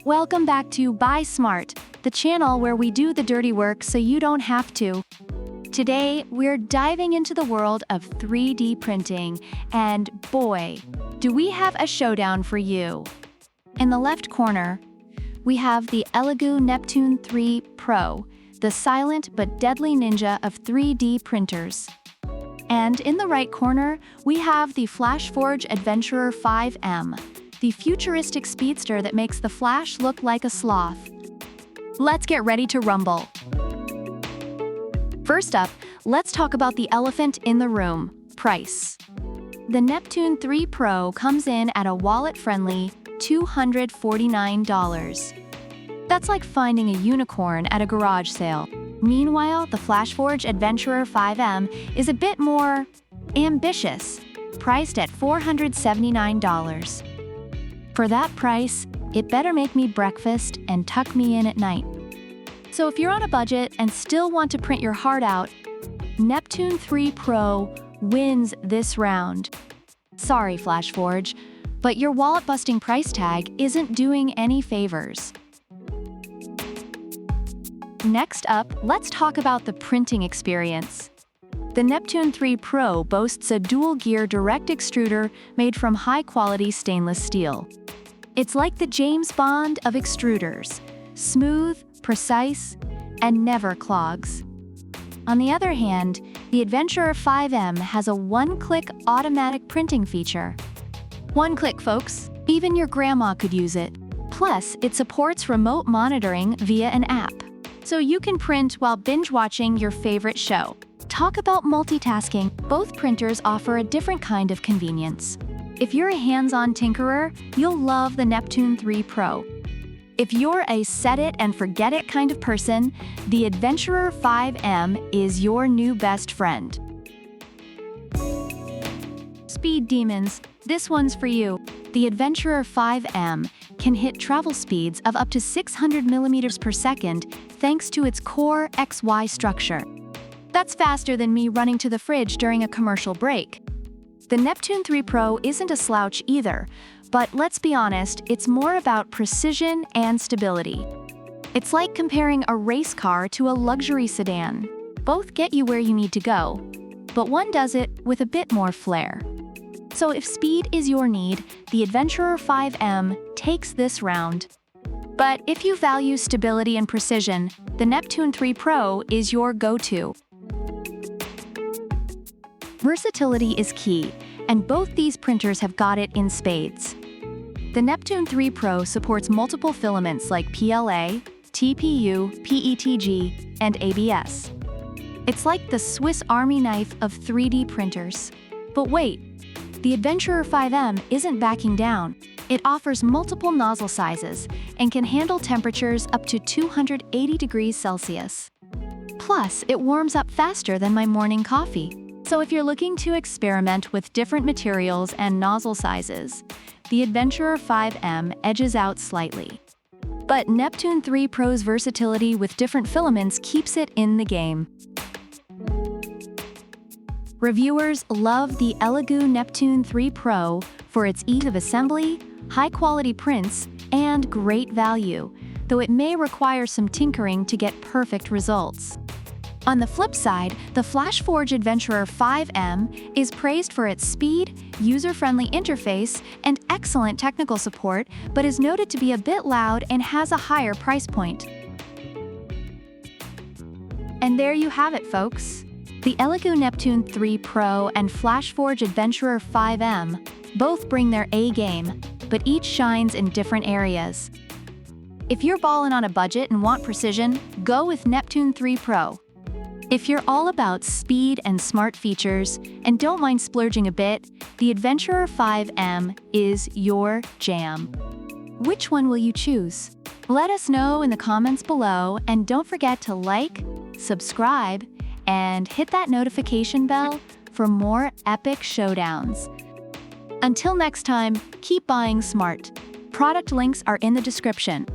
Welcome back to Buy Smart, the channel where we do the dirty work so you don't have to. Today, we're diving into the world of 3D printing, and boy, do we have a showdown for you. In the left corner, we have the ELEGOO Neptune 3 Pro, the silent but deadly ninja of 3D printers. And in the right corner, we have the FLASHFORGE Adventurer 5M, the futuristic speedster that makes the Flash look like a sloth. Let's get ready to rumble. First up, let's talk about the elephant in the room: price. The Neptune 3 Pro comes in at a wallet-friendly $249. That's like finding a unicorn at a garage sale. Meanwhile, the FLASHFORGE Adventurer 5M is a bit more ambitious, priced at $479. For that price, it better make me breakfast and tuck me in at night. So if you're on a budget and still want to print your heart out, Neptune 3 Pro wins this round. Sorry, FLASHFORGE, but your wallet-busting price tag isn't doing any favors. Next up, let's talk about the printing experience. The Neptune 3 Pro boasts a dual-gear direct extruder made from high-quality stainless steel. It's like the James Bond of extruders: smooth, precise, and never clogs. On the other hand, the Adventurer 5M has a one-click automatic printing feature. One click, folks. Even your grandma could use it. Plus, it supports remote monitoring via an app, so you can print while binge-watching your favorite show. Talk about multitasking. Both printers offer a different kind of convenience. If you're a hands-on tinkerer, you'll love the Neptune 3 Pro. If you're a set-it-and-forget-it kind of person, the Adventurer 5M is your new best friend. Speed demons, this one's for you. The Adventurer 5M can hit travel speeds of up to 600 millimeters per second thanks to its core XY structure. That's faster than me running to the fridge during a commercial break. The Neptune 3 Pro isn't a slouch either, but let's be honest, it's more about precision and stability. It's like comparing a race car to a luxury sedan. Both get you where you need to go, but one does it with a bit more flair. So if speed is your need, the Adventurer 5M takes this round. But if you value stability and precision, the Neptune 3 Pro is your go-to. Versatility is key, and both these printers have got it in spades. The Neptune 3 Pro supports multiple filaments like PLA, TPU, PETG, and ABS. It's like the Swiss Army knife of 3D printers. But wait, the Adventurer 5M isn't backing down. It offers multiple nozzle sizes and can handle temperatures up to 280 degrees Celsius. Plus, it warms up faster than my morning coffee. So if you're looking to experiment with different materials and nozzle sizes, the Adventurer 5M edges out slightly. But Neptune 3 Pro's versatility with different filaments keeps it in the game. Reviewers love the ELEGOO Neptune 3 Pro for its ease of assembly, high-quality prints, and great value, though it may require some tinkering to get perfect results. On the flip side, the FLASHFORGE Adventurer 5M is praised for its speed, user-friendly interface, and excellent technical support, but is noted to be a bit loud and has a higher price point. And there you have it, folks. The ELEGOO Neptune 3 Pro and FLASHFORGE Adventurer 5M both bring their A game, but each shines in different areas. If you're ballin' on a budget and want precision, go with Neptune 3 Pro. If you're all about speed and smart features and don't mind splurging a bit, the Adventurer 5M is your jam. Which one will you choose? Let us know in the comments below, and don't forget to like, subscribe, and hit that notification bell for more epic showdowns. Until next time, keep buying smart. Product links are in the description.